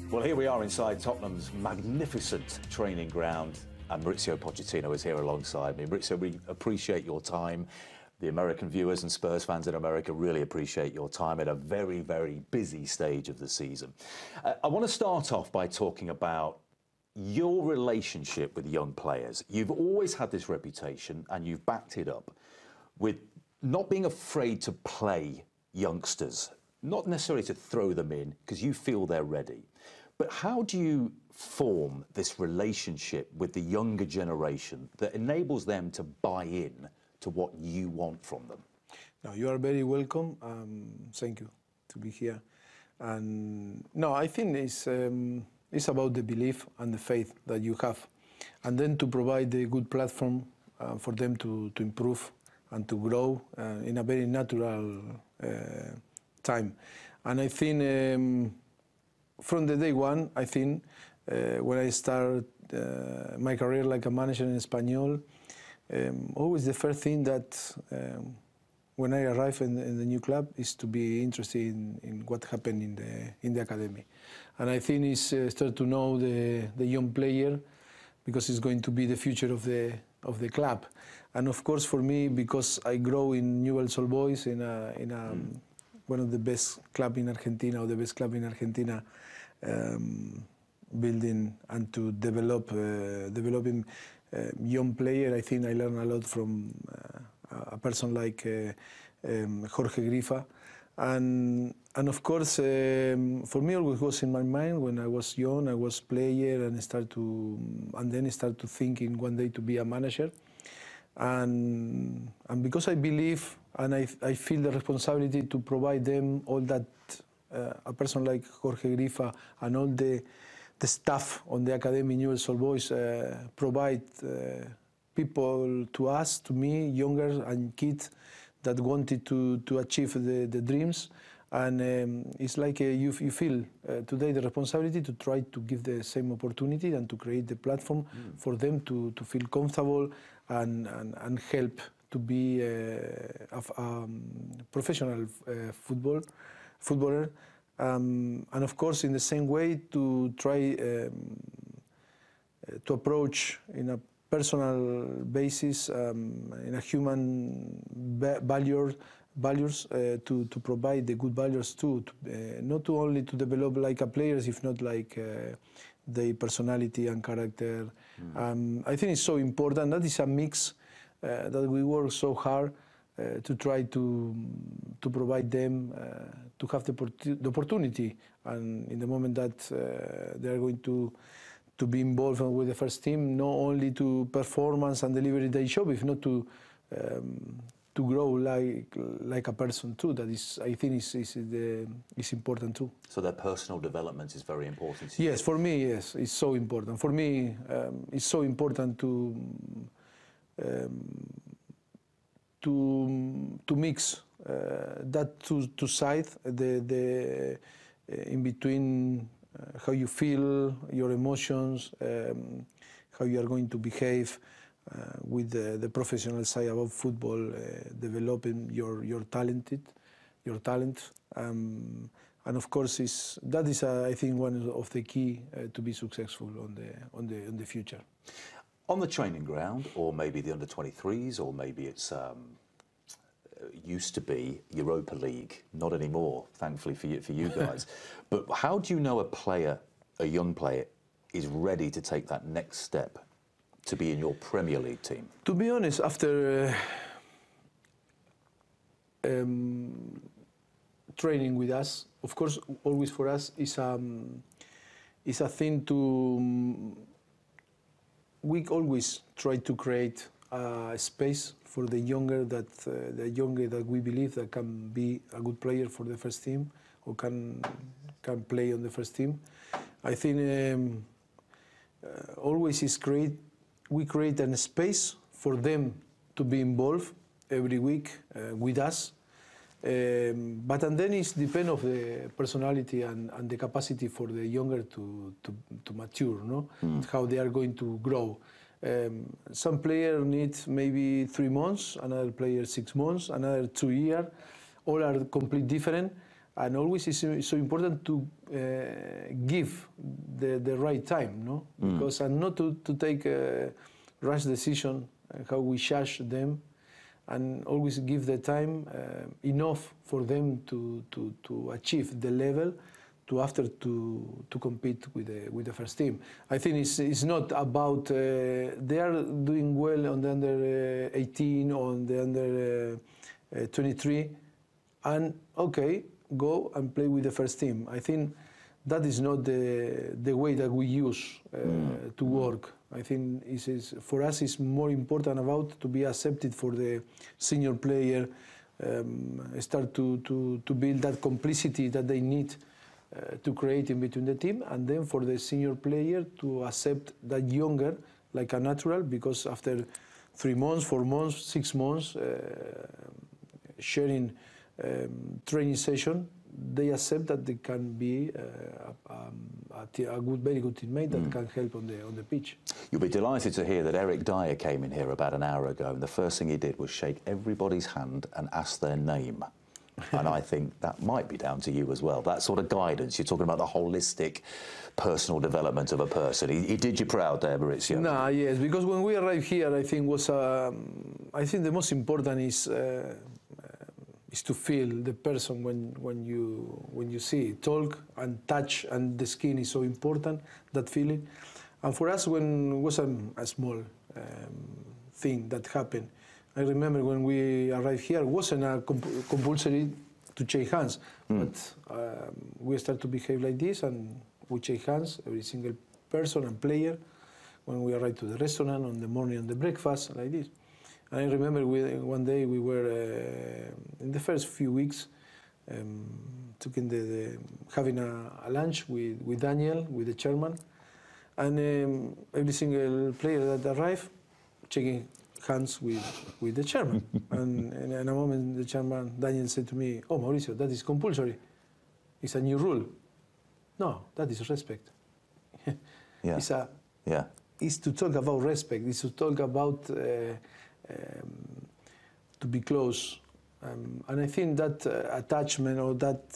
Well, here we are inside Tottenham's magnificent training ground, and Mauricio Pochettino is here alongside me. Mauricio, we appreciate your time. The American viewers and Spurs fans in America really appreciate your time at a very, very busy stage of the season. I want to start off by talking about your relationship with young players. You've always had this reputation, and you've backed it up with not being afraid to play youngsters, not necessarily to throw them in because you feel they're ready. But how do you form this relationship with the younger generation that enables them to buy in to what you want from them? No, you are very welcome. Thank you to be here. And no, I think it's about the belief and the faith that you have, and then to provide a good platform for them to improve and to grow in a very natural time. And I think from the day one, I think when I started my career like a manager in Espanyol, always the first thing that when I arrive in the new club is to be interested in what happened in the academy. And I think it's start to know the young player, because it's going to be the future of the club. And of course, for me, because I grow in Newell's Old Boys in one of the best club in Argentina, or the best club in Argentina, building and to developing young player. I think I learned a lot from a person like Jorge Grifa. And of course, for me, always was in my mind when I was young. I was player and then start to thinking one day to be a manager. And because I believe and I feel the responsibility to provide them all that a person like Jorge Grifa and all the staff on the Academy, Newell's Old Boys, provide people to us, to me, younger and kids that wanted to achieve the dreams. And it's like you feel today the responsibility to try to give the same opportunity and to create the platform for them to feel comfortable and help to be a professional footballer. And of course, in the same way, to try to approach in a personal basis, in a human values, to provide the good values too, not only to develop like a players, if not like their personality and character. I think it's so important. That is a mix that we work so hard to try to provide them to have the opportunity, and in the moment that they are going to be involved with the first team, not only to performance and deliver their job, if not to grow like a person too. That is, I think, is important too. So their personal development is very important to you? Yes, for me, yes, it's so important. For me, it's so important to mix that two sides, the in between how you feel, your emotions, how you are going to behave with the professional side about football, developing your talent, and of course that is I think one of the key to be successful on the future. On the training ground, or maybe the under-23s, or maybe it's used to be Europa League, not anymore, thankfully for you guys. But how do you know a young player, is ready to take that next step to be in your Premier League team? To be honest, after training with us, of course, always for us is a thing to. We always try to create a space for the younger that we believe that can be a good player for the first team, or can play on the first team. I think always we create a space for them to be involved every week with us. But and then it depends on the personality and the capacity for the younger to mature, no? How they are going to grow. Some player needs maybe 3 months, another player 6 months, another 2 years. All are completely different. and always it's so important to give the right time, no? Because and not to take a rash decision how we judge them, and always give the time enough for them to achieve the level to compete with the first team. I think it's not about they are doing well on the under 18 or on the under 23, and okay, go and play with the first team. I think that is not the way that we use to work. I think for us it's more important about to be accepted for the senior player, start to build that complicity that they need to create in between the team, and then for the senior player to accept that younger like a natural, because after 3 months, 4 months, 6 months sharing training session, they accept that they can be a very good teammate that can help on the pitch. You'll be delighted to hear that Eric Dyer came in here about an hour ago, and the first thing he did was shake everybody's hand and ask their name. And I think that might be down to you as well. That sort of guidance. You're talking about the holistic personal development of a person. He did you proud there, Maurizio. No, yes, because when we arrived here, I think the most important is to feel the person when you see it. Talk and touch, and the skin is so important, that feeling. And for us, when it was a small thing that happened, I remember when we arrived here, it wasn't a compulsory to shake hands, but we started to behave like this, and we shake hands, every single person and player, when we arrived to the restaurant, on the morning, on the breakfast, like this. And I remember one day we were, in the first few weeks, having a lunch with Daniel, with the chairman, and every single player that arrived, shaking hands with the chairman. And in a moment, the chairman, Daniel, said to me, "Oh, Mauricio, that is compulsory. It's a new rule." No, that is respect. Yeah. It's to talk about respect. It's to talk about to be close. And I think that attachment, or that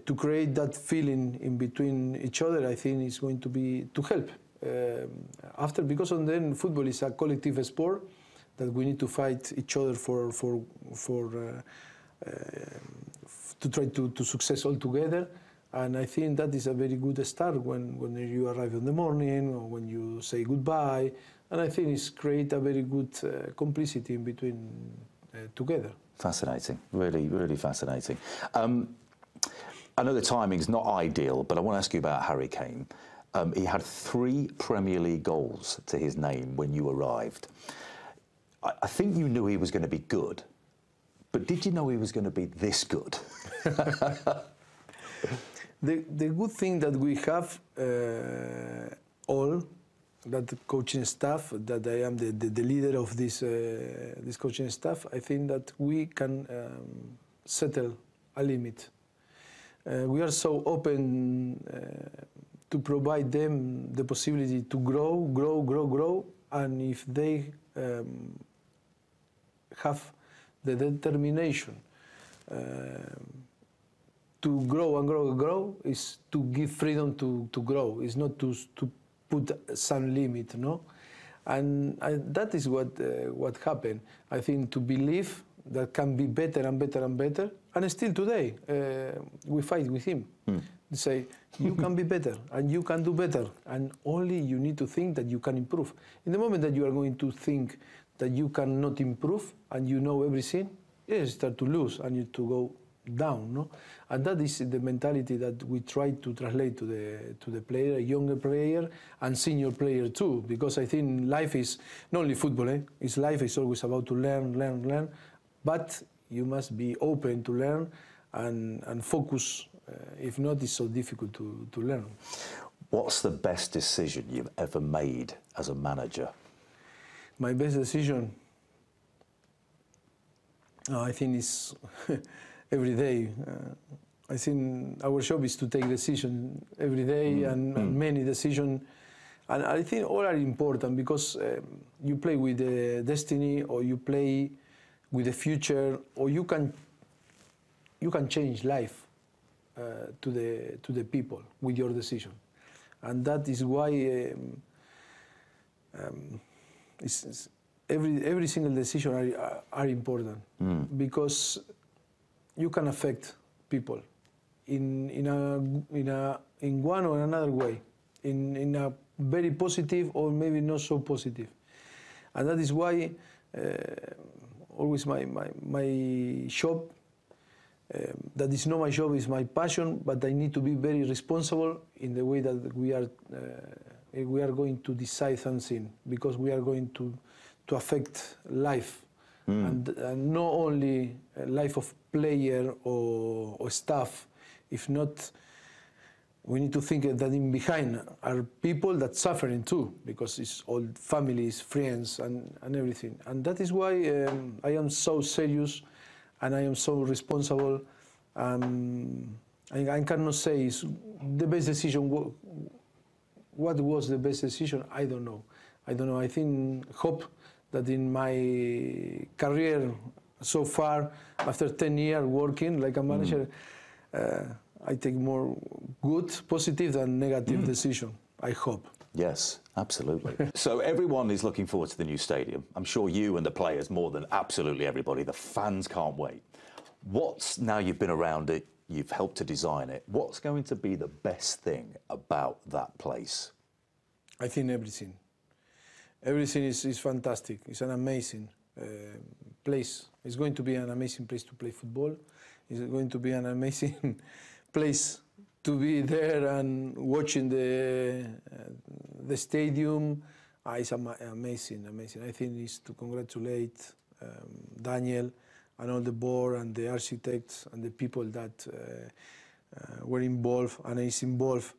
to create that feeling in between each other, I think is going to help. Because then football is a collective sport that we need to fight each other to try to success all together. And I think that is a very good start when you arrive in the morning, or when you say goodbye. And I think it's create a very good complicity in between together. Fascinating, really, really fascinating. I know the timing's not ideal, but I want to ask you about Harry Kane. He had 3 Premier League goals to his name when you arrived. I think you knew he was going to be good, but did you know he was going to be this good? The good thing that we have all, that coaching staff, that I am the leader of this coaching staff, I think that we can settle a limit. We are so open to provide them the possibility to grow, and if they have the determination to grow and grow, is to give freedom to grow. It's not to put some limit, no? And that is what happened. I think to believe that can be better and better and better, and still today we fight with him. They say, you can be better, and you can do better, and only you need to think that you can improve. In the moment that you are going to think that you cannot improve, and you know everything, you start to lose, and you to go down, no? And that is the mentality that we try to translate to the player, a younger player and senior player too, because I think life is not only football, it's life is always about to learn, but you must be open to learn and focus. If not, it's so difficult to learn. What's the best decision you've ever made as a manager? My best decision, I think, is every day. I think our job is to take decisions every day, and many decisions. And I think all are important, because you play with the destiny, or you play with the future, or you can you can change life to the people with your decision, and that is why every single decision are important, because you can affect people in one or another way, in a very positive or maybe not so positive, and that is why always my job. That is not my job, it's my passion, but I need to be very responsible in the way that we are going to decide something, because we are going to affect life, and not only life of player or staff. If not, we need to think that in behind are people that suffering too, because it's all families, friends, and everything. And that is why I am so serious. And I am so responsible. I cannot say it's the best decision. What was the best decision? I don't know. I hope that in my career so far, after 10 years working like a manager, I take more good, positive than negative decision. I hope. Yes, absolutely. So everyone is looking forward to the new stadium. I'm sure you and the players, more than absolutely everybody, the fans can't wait. Now you've been around it, you've helped to design it, what's going to be the best thing about that place? I think everything. Everything is fantastic. It's an amazing place. It's going to be an amazing place to play football. It's going to be an amazing place to be there and watching the stadium. It's amazing. I think it's to congratulate Daniel and all the board and the architects and the people that were involved and is involved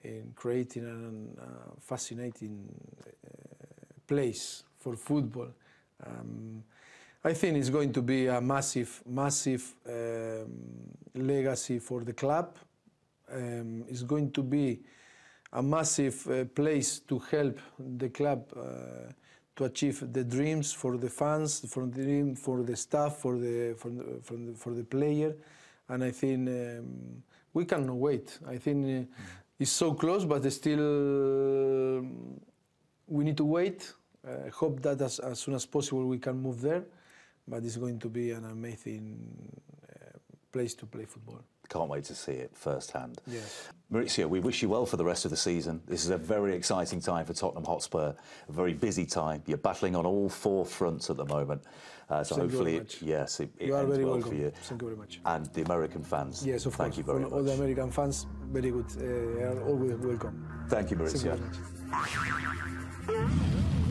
in creating a fascinating place for football. I think it's going to be a massive legacy for the club. It's going to be a massive place to help the club to achieve the dreams for the fans, for the staff, for the player, and I think we cannot wait. I think it's so close, but still we need to wait. I hope that as soon as possible we can move there, but it's going to be an amazing place to play football. Can't wait to see it firsthand. Yes. Mauricio, we wish you well for the rest of the season. This is a very exciting time for Tottenham Hotspur, a very busy time. You're battling on all four fronts at the moment. So hopefully, it ends well for you. Thank you very much. And the American fans. Yes, of course. Thank you very much. All the American fans, very good. Are always welcome. Thank you, Mauricio. Thank you very much.